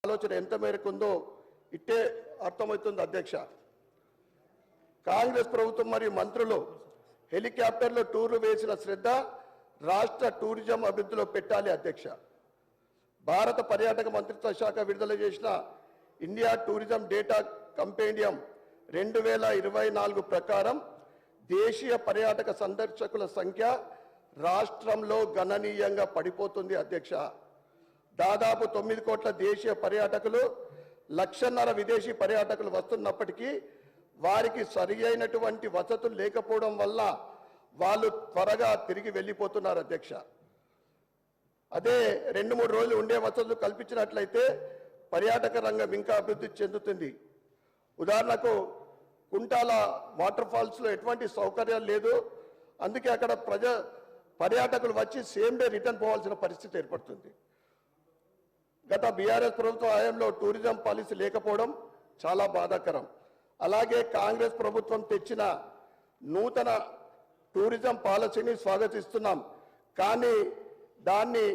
ఆలోచన ఎంత మేరకు ఉందో ఇట్టే అర్థమవుతుంది అధ్యక్ష. కాంగ్రెస్ ప్రభుత్వం మరియు మంత్రులు హెలికాప్టర్లో టూర్లు వేసిన శ్రద్ధ రాష్ట్ర టూరిజం అభివృద్ధిలో పెట్టాలి అధ్యక్ష. భారత పర్యాటక మంత్రిత్వ శాఖ విడుదల చేసిన ఇండియా టూరిజం డేటా కంపెండియం 2024 ప్రకారం దేశీయ పర్యాటక సందర్శకుల సంఖ్య రాష్ట్రంలో గణనీయంగా పడిపోతుంది అధ్యక్ష. దాదాపు 9 కోట్ల దేశీయ పర్యాటకులు 1.5 లక్షల విదేశీ పర్యాటకులు వస్తున్నప్పటికీ వారికి సరి అయినటువంటి వసతులు లేకపోవడం వల్ల వాళ్ళు త్వరగా తిరిగి వెళ్ళిపోతున్నారు అధ్యక్ష. అదే 2-3 రోజులు ఉండే వసతులు కల్పించినట్లయితే పర్యాటక రంగం ఇంకా అభివృద్ధి చెందుతుంది. ఉదాహరణకు కుంటాల వాటర్ ఫాల్స్లో ఎటువంటి సౌకర్యాలు లేదు. అందుకే అక్కడ పర్యాటకులు వచ్చి సేమ్ డే రిటర్న్ పోవాల్సిన పరిస్థితి ఏర్పడుతుంది. గత బీఆర్ఎస్ ప్రభుత్వ హయాంలో టూరిజం పాలసీ లేకపోవడం చాలా బాధాకరం. అలాగే కాంగ్రెస్ ప్రభుత్వం తెచ్చిన నూతన టూరిజం పాలసీని స్వాగతిస్తున్నాం, కానీ దాన్ని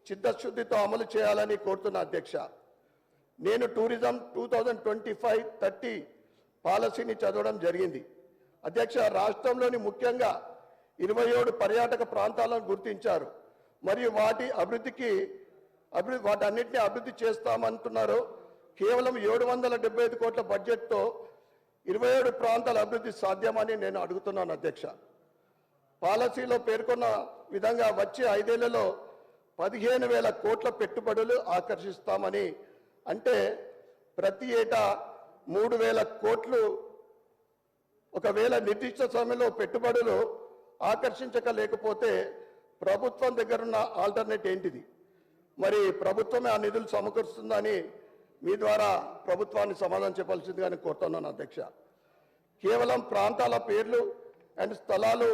చిత్తశుద్ధితో అమలు చేయాలని కోరుతున్నా అధ్యక్ష. నేను టూరిజం 2025-30 పాలసీని చదవడం జరిగింది అధ్యక్ష. రాష్ట్రంలోని ముఖ్యంగా 27 పర్యాటక ప్రాంతాలను గుర్తించారు మరియు వాటన్నిటిని అభివృద్ధి చేస్తామంటున్నారు. కేవలం 775 కోట్ల బడ్జెట్తో 27 ప్రాంతాల అభివృద్ధి సాధ్యమని నేను అడుగుతున్నాను అధ్యక్ష. పాలసీలో పేర్కొన్న విధంగా వచ్చే 5 ఏళ్లలో 15,000 కోట్ల పెట్టుబడులు ఆకర్షిస్తామని, అంటే ప్రతి ఏటా 3,000 కోట్లు. ఒకవేళ నిర్దిష్ట సమయంలో పెట్టుబడులు ఆకర్షించలేకపోతే ప్రభుత్వం దగ్గరున్న ఆల్టర్నేట్ ఏంటిది? మరి ప్రభుత్వమే ఆ నిధులు సమకూరుస్తుందని మీ ద్వారా ప్రభుత్వాన్ని సమాధానం చెప్పాల్సిందిగా నేను కోరుతున్నాను అధ్యక్ష. కేవలం ప్రాంతాల పేర్లు అండ్ స్థలాలు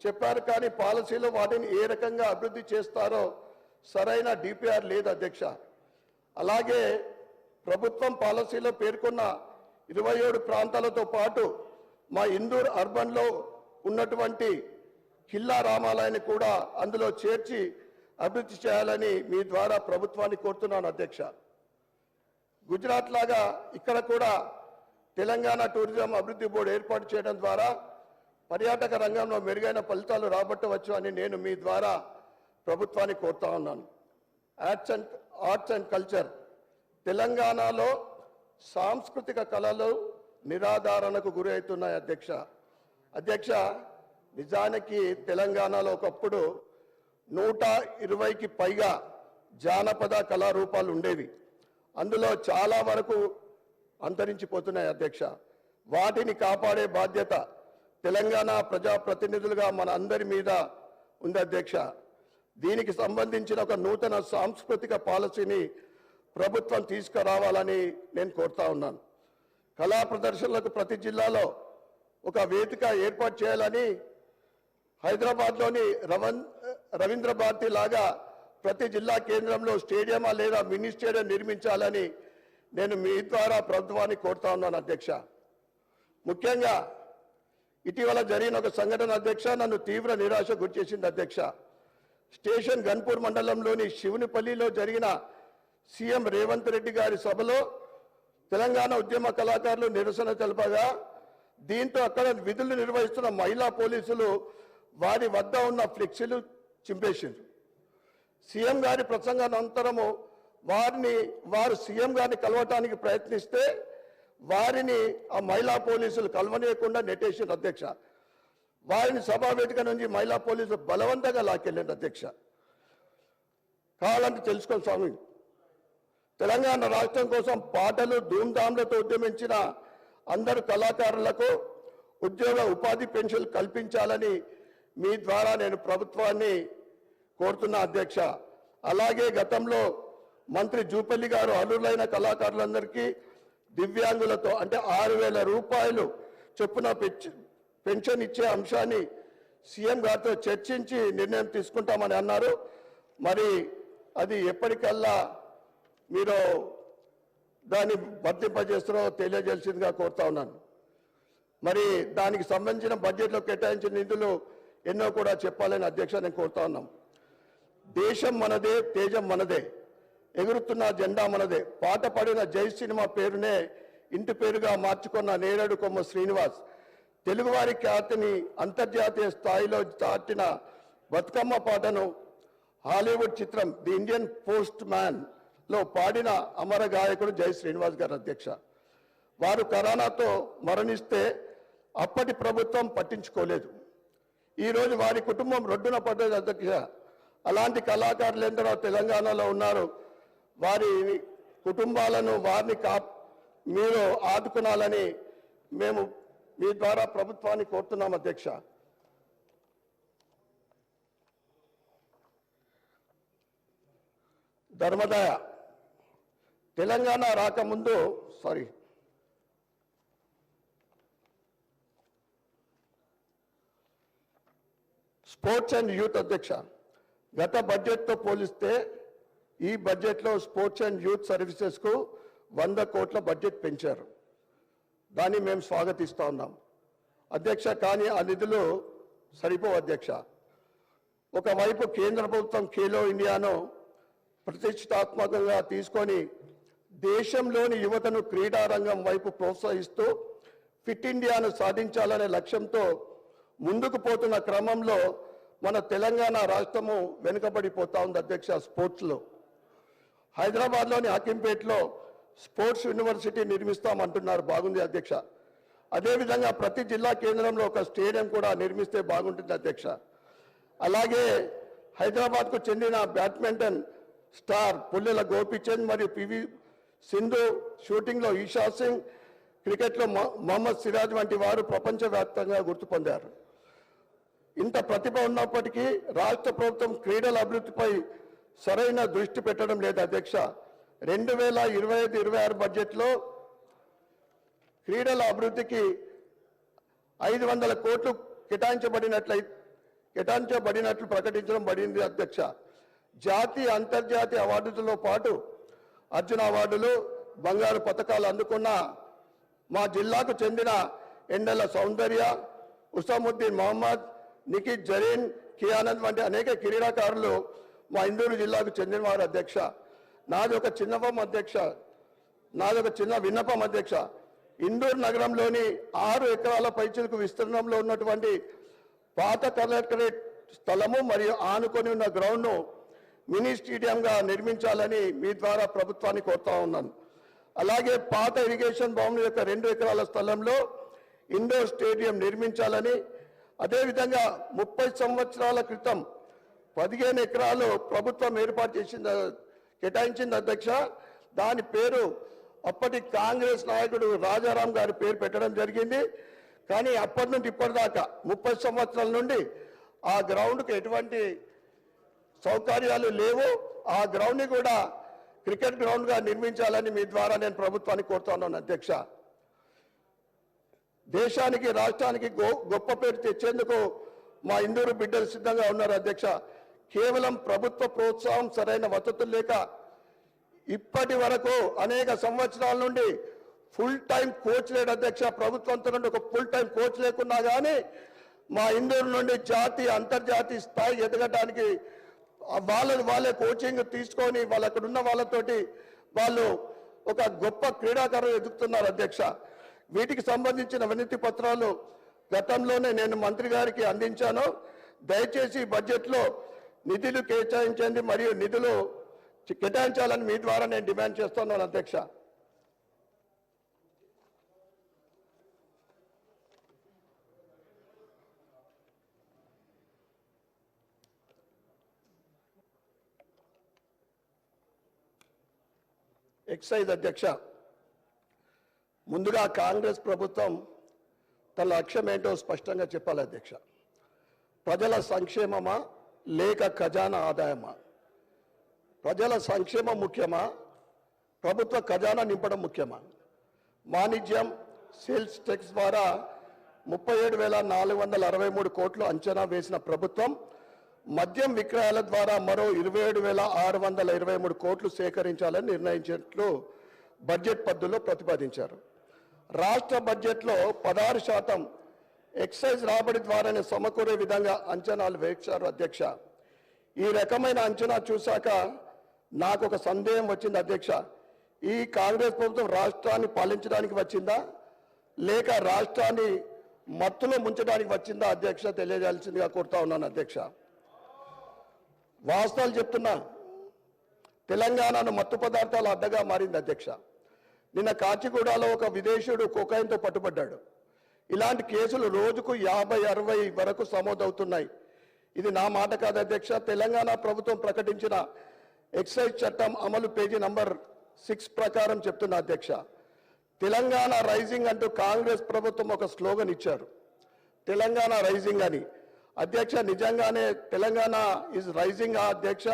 చెప్పారు, కానీ పాలసీలో వాటిని ఏ రకంగా అభివృద్ధి చేస్తారో సరైన డిపిఆర్ లేదు అధ్యక్ష. అలాగే ప్రభుత్వం పాలసీలో పేర్కొన్న 27 ప్రాంతాలతో పాటు మా ఇందూర్ అర్బన్లో ఉన్నటువంటి కిల్లా రామాలయాన్ని కూడా అందులో చేర్చి అభివృద్ధి చేయాలని మీ ద్వారా ప్రభుత్వాన్ని కోరుతున్నాను అధ్యక్ష. గుజరాత్ లాగా ఇక్కడ కూడా తెలంగాణ టూరిజం అభివృద్ధి బోర్డు ఏర్పాటు చేయడం ద్వారా పర్యాటక రంగంలో మెరుగైన ఫలితాలు రాబట్టవచ్చు అని నేను మీ ద్వారా ప్రభుత్వాన్ని కోరుతా ఉన్నాను. Arts and culture. తెలంగాణలో సాంస్కృతిక కళలు నిరాధారణకు గురి అవుతున్నాయి అధ్యక్ష. నిజానికి తెలంగాణలో ఒకప్పుడు 120కి పైగా జానపద కళారూపాలు ఉండేవి. అందులో చాలా వరకు అంతరించిపోతున్నాయి అధ్యక్ష. వాటిని కాపాడే బాధ్యత తెలంగాణ ప్రజాప్రతినిధులుగా మన అందరి మీద ఉంది అధ్యక్ష. దీనికి సంబంధించిన ఒక నూతన సాంస్కృతిక పాలసీని ప్రభుత్వం తీసుకురావాలని నేను కోరుతా ఉన్నాను. కళా ప్రదర్శనలకు ప్రతి జిల్లాలో ఒక వేదిక ఏర్పాటు చేయాలని, హైదరాబాద్లోని రవీంద్ర భారతి లాగా ప్రతి జిల్లా కేంద్రంలో స్టేడియమా లేదా మినీ స్టేడియం నిర్మించాలని నేను మీ ద్వారా ప్రభుత్వాన్ని కోరుతా ఉన్నాను అధ్యక్ష. ముఖ్యంగా ఇటీవల జరిగిన ఒక సంఘటన అధ్యక్ష నన్ను తీవ్ర నిరాశ గురిచేసింది అధ్యక్ష. స్టేషన్ గన్పూర్ మండలంలోని శివునిపల్లిలో జరిగిన సీఎం రేవంత్ రెడ్డి గారి సభలో తెలంగాణ ఉద్యమ కళాకారులు నిరసన తెలపగా, దీంతో అక్కడ విధులు నిర్వహిస్తున్న మహిళా పోలీసులు వారి వద్ద ఉన్న ఫ్లెక్సీలు చింపేసిండ్రు. సీఎం గారి ప్రసంగానంతరము వారు సీఎం గారిని కలవటానికి ప్రయత్నిస్తే వారిని ఆ మహిళా పోలీసులు కలవనీయకుండా నెట్టేసిండ్రు అధ్యక్ష. వారిని సభా వేదిక నుంచి మహిళా పోలీసులు బలవంతంగా లాక్కెళ్ళండి అధ్యక్ష. కావాలంటే తెలుసుకోండి స్వామి. తెలంగాణ రాష్ట్రం కోసం పాటలు ధూమ్ధాంలతో ఉద్యమించిన అందరు కళాకారులకు ఉద్యోగ ఉపాధి పెన్షన్లు కల్పించాలని మీ ద్వారా నేను ప్రభుత్వాన్ని కోరుతున్నా అధ్యక్ష. అలాగే గతంలో మంత్రి జూపల్లి గారు అర్హులైన కళాకారులందరికీ దివ్యాంగులతో అంటే 6,000 రూపాయలు చొప్పున పెన్షన్ ఇచ్చే అంశాన్ని సీఎం గారితో చర్చించి నిర్ణయం తీసుకుంటామని అన్నారు. మరి అది ఎప్పటికల్లా మీరు దాన్ని వర్తింపజేస్తున్నారో తెలియజేయాల్సిందిగా కోరుతా ఉన్నాను. మరి దానికి సంబంధించిన బడ్జెట్లో కేటాయించిన నిధులు ఎన్నో కూడా చెప్పాలని అధ్యక్ష నేను కోరుతా ఉన్నాం. దేశం మనదే, తేజం మనదే. ఎగురుతున్న జెండా మనదే. పాట పడిన జై సినిమా పేరునే ఇంటి పేరుగా మార్చుకున్న నేరేడు కొమ్మ శ్రీనివాస్ తెలుగువారి ఖ్యాతిని అంతర్జాతీయ స్థాయిలో చాటిన బతుకమ్మ పాటను హాలీవుడ్ చిత్రం ది ఇండియన్ పోస్ట్ మ్యాన్ లో పాడిన అమర గాయకుడు జై శ్రీనివాస్ గారు అధ్యక్ష. వారు కరోనాతో మరణిస్తే అప్పటి ప్రభుత్వం పట్టించుకోలేదు. ఈరోజు వారి కుటుంబం రొడ్డున పడ్డది అధ్యక్ష. అలాంటి కళాకారులు ఎందరో తెలంగాణలో ఉన్నారు. వారి కుటుంబాలను వారిని మీరు ఆదుకునాలని మేము మీ ద్వారా ప్రభుత్వాన్ని కోరుతున్నాం అధ్యక్ష. ధర్మదయ తెలంగాణ రాకముందు స్పోర్ట్స్ అండ్ యూత్ అధ్యక్ష. గత బడ్జెట్తో పోలిస్తే ఈ బడ్జెట్లో స్పోర్ట్స్ అండ్ యూత్ సర్వీసెస్కు 100 కోట్ల బడ్జెట్ పెంచారు. దాన్ని మేము స్వాగతిస్తూ ఉన్నాం అధ్యక్ష. కానీ ఆ నిధులు సరిపోవు అధ్యక్ష. ఒకవైపు కేంద్ర ప్రభుత్వం ఖేలో ఇండియాను ప్రతిష్టాత్మకంగా తీసుకొని దేశంలోని యువతను క్రీడారంగం వైపు ప్రోత్సహిస్తూ ఫిట్ ఇండియాను సాధించాలనే లక్ష్యంతో ముందుకు పోతున్న క్రమంలో మన తెలంగాణ రాష్ట్రము వెనుకబడిపోతా ఉంది అధ్యక్ష. స్పోర్ట్స్లో హైదరాబాద్లోని హకీంపేటలో స్పోర్ట్స్ యూనివర్సిటీ నిర్మిస్తామంటున్నారు. బాగుంది అధ్యక్ష. అదేవిధంగా ప్రతి జిల్లా కేంద్రంలో ఒక స్టేడియం కూడా నిర్మిస్తే బాగుంటుంది అధ్యక్ష. అలాగే హైదరాబాద్కు చెందిన బ్యాడ్మింటన్ స్టార్ పుల్లెల గోపీచంద్ మరియు పివి సింధు, షూటింగ్లో ఈషా సింగ్, క్రికెట్లో మొహమ్మద్ సిరాజ్ వంటి వారు ప్రపంచవ్యాప్తంగా గుర్తు పొందారు. ఇంత ప్రతిభ ఉన్నప్పటికీ రాష్ట్ర ప్రభుత్వం క్రీడల అభివృద్ధిపై సరైన దృష్టి పెట్టడం లేదు అధ్యక్ష. 2025-26 బడ్జెట్లో క్రీడల అభివృద్ధికి 500 కోట్లు కేటాయించబడినట్లు ప్రకటించడం పడింది అధ్యక్ష. జాతీయ అంతర్జాతీయ అవార్డులతో పాటు అర్జున అవార్డులు, బంగారు పతకాలు అందుకున్న మా జిల్లాకు చెందిన ఎండల సౌందర్య, ఉసాముద్దీన్ మొహమ్మద్, నిఖిత్ జరీన్, కియానంద్ వంటి అనేక క్రీడాకారులు మా ఇందూరు జిల్లాకు చెందినవారు అధ్యక్ష. నాది ఒక చిన్న విన్నపం అధ్యక్ష. ఇందూరు నగరంలోని 6 ఎకరాల పైచిలకు విస్తీర్ణంలో ఉన్నటువంటి పాత కలెక్టరేట్ స్థలము మరియు ఆనుకొని ఉన్న గ్రౌండ్ను మినీ స్టేడియంగా నిర్మించాలని మీ ద్వారా ప్రభుత్వాన్ని కోరుతా ఉన్నాను. అలాగే పాత ఇరిగేషన్ భవనం యొక్క 2 ఎకరాల స్థలంలో ఇండోర్ స్టేడియం నిర్మించాలని, అదేవిధంగా 30 సంవత్సరాల క్రితం 15 ఎకరాలు ప్రభుత్వం కేటాయించింది అధ్యక్ష. దాని పేరు అప్పటి కాంగ్రెస్ నాయకుడు రాజారాం గారి పేరు పెట్టడం జరిగింది. కానీ అప్పటి నుండి ఇప్పటిదాకా 30 సంవత్సరాల నుండి ఆ గ్రౌండ్కి ఎటువంటి సౌకర్యాలు లేవు. ఆ గ్రౌండ్ని కూడా క్రికెట్ గ్రౌండ్గా నిర్మించాలని మీ ద్వారా నేను ప్రభుత్వాన్ని కోరుతున్నాను అధ్యక్ష. దేశానికి, రాష్ట్రానికి గొప్ప పేరు తెచ్చేందుకు మా ఇందూరు బిడ్డలు సిద్ధంగా ఉన్నారు అధ్యక్ష. కేవలం ప్రభుత్వ ప్రోత్సాహం, సరైన వసతులు లేక ఇప్పటి వరకు అనేక సంవత్సరాల నుండి ఫుల్ టైం కోచ్ లేడు అధ్యక్ష. ప్రభుత్వంతో నుండి ఒక ఫుల్ టైం కోచ్ లేకున్నా కానీ మా ఇందూరు నుండి జాతీయ, అంతర్జాతీయ స్థాయి ఎదగడానికి వాళ్ళే కోచింగ్ తీసుకొని వాళ్ళు అక్కడ ఉన్న వాళ్ళతోటి వాళ్ళు ఒక గొప్ప క్రీడాకారులు ఎదుగుతున్నారు అధ్యక్ష. వీటికి సంబంధించిన వినతి పత్రాలు గతంలోనే నేను మంత్రి గారికి అందించాను. దయచేసి బడ్జెట్లో నిధులు కేటాయించండి మరియు నిధులు కేటాయించాలని మీ ద్వారా నేను డిమాండ్ చేస్తున్నాను అధ్యక్ష. ఎక్సైజ్ అధ్యక్ష, ముందుగా కాంగ్రెస్ ప్రభుత్వం తన లక్ష్యం ఏంటో స్పష్టంగా చెప్పాలి అధ్యక్ష. ప్రజల సంక్షేమమా లేక ఖజానా ఆదాయమా? ప్రజల సంక్షేమం ముఖ్యమా, ప్రభుత్వ ఖజానా నింపడం ముఖ్యమా? వాణిజ్యం, సేల్స్ ట్యాక్స్ ద్వారా 37,463 కోట్లు అంచనా వేసిన ప్రభుత్వం మద్యం విక్రయాల ద్వారా మరో 27,623 కోట్లు సేకరించాలని నిర్ణయించినట్లు బడ్జెట్ పద్ధతిలో ప్రతిపాదించారు. రాష్ట్ర బడ్జెట్లో 16% ఎక్సైజ్ రాబడి ద్వారానే సమకూరే విధంగా అంచనాలు వేశారు అధ్యక్ష. ఈ రకమైన అంచనా చూశాక నాకు ఒక సందేహం వచ్చింది అధ్యక్ష. ఈ కాంగ్రెస్ ప్రభుత్వం రాష్ట్రాన్ని పాలించడానికి వచ్చిందా లేక రాష్ట్రాన్ని మత్తులో ముంచడానికి వచ్చిందా అధ్యక్ష తెలియజేయాల్సిందిగా కోరుతా ఉన్నాను అధ్యక్ష. వాస్తవాలు చెప్తున్నా, తెలంగాణను మత్తు పదార్థాల అడ్డగా మారింది అధ్యక్ష. నిన్న కాచిగూడలో ఒక విదేశీయుడు కొకైన్తో పట్టుబడ్డాడు. ఇలాంటి కేసులు రోజుకు 50-60 వరకు సమోదవుతున్నాయి. ఇది నా మాట కాదు అధ్యక్ష. తెలంగాణ ప్రభుత్వం ప్రకటించిన ఎక్సైజ్ చట్టం అమలు పేజీ నంబర్ 6 ప్రకారం చెప్తున్నా అధ్యక్ష. తెలంగాణ రైజింగ్ అంటూ కాంగ్రెస్ ప్రభుత్వం ఒక స్లోగన్ ఇచ్చారు, తెలంగాణ రైజింగ్ అని. అధ్యక్ష, నిజంగానే తెలంగాణ ఈజ్ రైజింగ్ అధ్యక్ష.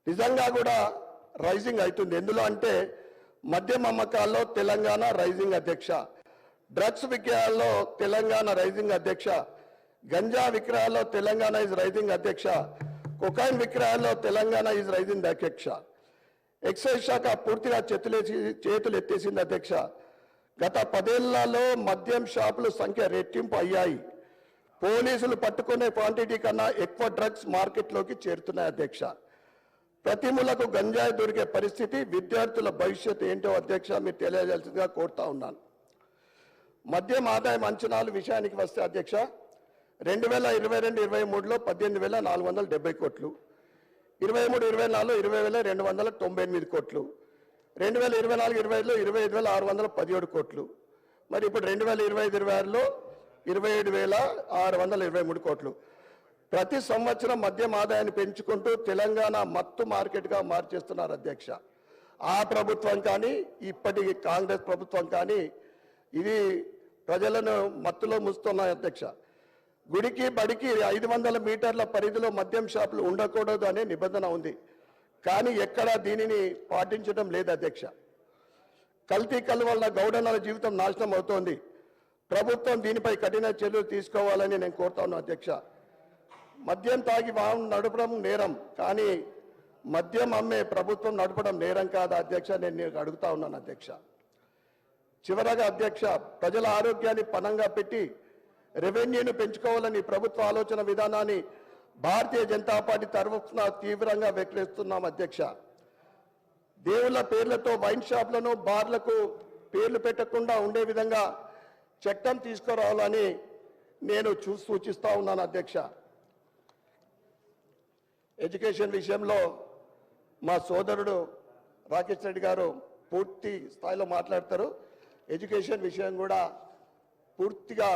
నిజంగా కూడా రైజింగ్ అవుతుంది. ఎందులో అంటే మద్యం అమ్మకాల్లో తెలంగాణ రైజింగ్ అధ్యక్ష, డ్రగ్స్ విక్రయాల్లో తెలంగాణ రైజింగ్ అధ్యక్ష, గంజా విక్రయాల్లో తెలంగాణ ఈజ్ రైజింగ్ అధ్యక్ష, కొకైన్ విక్రయాల్లో తెలంగాణ ఈజ్ రైజింగ్ అధ్యక్ష. ఎక్సైజ్ శాఖ పూర్తిగా చేతులు ఎత్తేసింది అధ్యక్ష. గత 10 ఏళ్లలో మద్యం షాపుల సంఖ్య రెట్టింపు అయ్యాయి. పోలీసులు పట్టుకునే క్వాంటిటీ కన్నా ఎక్కువ డ్రగ్స్ మార్కెట్లోకి చేరుతున్నాయి అధ్యక్ష. ప్రతి మూలకు గంజాయి దొరికే పరిస్థితి. విద్యార్థుల భవిష్యత్తు ఏంటో అధ్యక్ష మీరు తెలియజేయాల్సిందిగా కోరుతా ఉన్నాను. మద్యం ఆదాయం అంచనాలు విషయానికి వస్తే అధ్యక్ష, 2022-23లో 18,470 కోట్లు, 23-24 20,298 కోట్లు, 2024-25లో 25,617 కోట్లు, మరి ఇప్పుడు 2025-26లో 27,623 కోట్లు. ప్రతి సంవత్సరం మద్యం ఆదాయాన్ని పెంచుకుంటూ తెలంగాణ మత్తు మార్కెట్గా మార్చేస్తున్నారు అధ్యక్ష. ఆ ప్రభుత్వం కానీ ఇప్పటి కాంగ్రెస్ ప్రభుత్వం కానీ ఇది ప్రజలను మత్తులో ముంచుతున్నాయి అధ్యక్ష. గుడికి బడికి 500 మీటర్ల పరిధిలో మద్యం షాపులు ఉండకూడదు అనే నిబంధన ఉంది, కానీ ఎక్కడా దీనిని పాటించడం లేదు అధ్యక్ష. కల్తీ కళ్ళు వల్ల గౌడన్నల జీవితం నాశనం అవుతోంది. ప్రభుత్వం దీనిపై కఠిన చర్యలు తీసుకోవాలని నేను కోరుతా ఉన్నాను అధ్యక్ష. మద్యం తాగి వాహనం నడపడం నేరం, కానీ మద్యం అమ్మే ప్రభుత్వం నడపడం నేరం కాదా అధ్యక్ష నేను అడుగుతా ఉన్నాను అధ్యక్ష. చివరగా అధ్యక్ష, ప్రజల ఆరోగ్యాన్ని పణంగా పెట్టి రెవెన్యూను పెంచుకోవాలని ప్రభుత్వ ఆలోచన విధానాన్ని భారతీయ జనతా పార్టీ తరఫున తీవ్రంగా వ్యతిరేకిస్తున్నాం అధ్యక్ష. దేవుళ్ళ పేర్లతో వైన్ షాప్లను బార్లకు పేర్లు పెట్టకుండా ఉండే విధంగా చట్టం తీసుకురావాలని నేను సూచిస్తా ఉన్నాను అధ్యక్ష. ఎడ్యుకేషన్ విషయంలో మా సోదరుడు రాకేష్ రెడ్డి గారు పూర్తి స్థాయిలో మాట్లాడతారు. ఎడ్యుకేషన్ విషయం కూడా పూర్తిగా,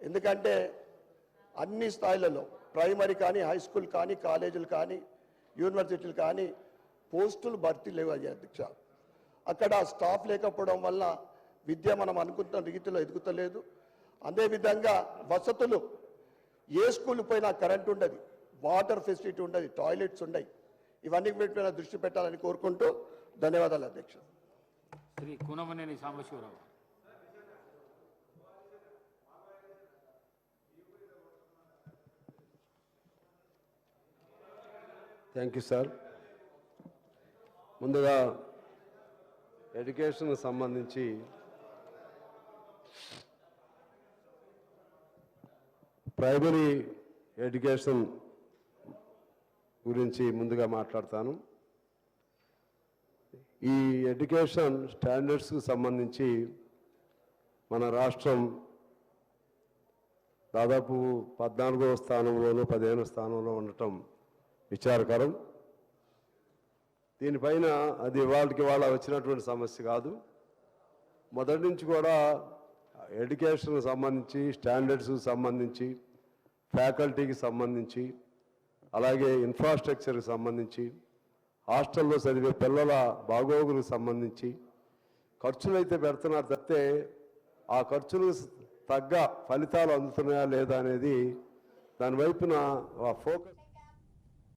ఎందుకంటే అన్ని స్థాయిలలో ప్రైమరీ కానీ, హై స్కూల్ కానీ, కాలేజీలు కానీ, యూనివర్సిటీలు కానీ పోస్టులు భర్తీ లేవు అధ్యక్ష. అక్కడ స్టాఫ్ లేకపోవడం వల్ల విద్య మనం అనుకుంటున్న రీతిలో ఎదుగుతలేదు. అదేవిధంగా వసతులు, ఏ స్కూల్ పోయినా కరెంట్ ఉండదు, వాటర్ ఫెసిలిటీ ఉండదు, టాయిలెట్స్ ఉండయి. ఇవన్నీ మీద దృష్టి పెట్టాలని కోరుకుంటూ ధన్యవాదాలు అధ్యక్ష. Shri Kunamneni Sambasivarao. Thank you sir. ముందుగా ఎడ్యుకేషన్కి సంబంధించి ప్రైమరీ ఎడ్యుకేషన్ గురించి ముందుగా మాట్లాడతాను. ఈ ఎడ్యుకేషన్ స్టాండర్డ్స్కి సంబంధించి మన రాష్ట్రం దాదాపు 14వ స్థానంలోనూ 15వ స్థానంలో ఉండటం విచారకరం. దీనిపైన అది వాళ్ళకి వాళ్ళ వచ్చినటువంటి సమస్య కాదు. మొదటి నుంచి కూడా ఎడ్యుకేషన్కి సంబంధించి, స్టాండర్డ్స్కి సంబంధించి, ఫ్యాకల్టీకి సంబంధించి, అలాగే ఇన్ఫ్రాస్ట్రక్చర్కి సంబంధించి, హాస్టల్లో చదివే పిల్లల బాగోగులకు సంబంధించి ఖర్చులు అయితే పెడుతున్నారు తప్పితే ఆ ఖర్చులకు తగ్గ ఫలితాలు అందుతున్నాయా లేదా అనేది దాని వైపున ఫోకస్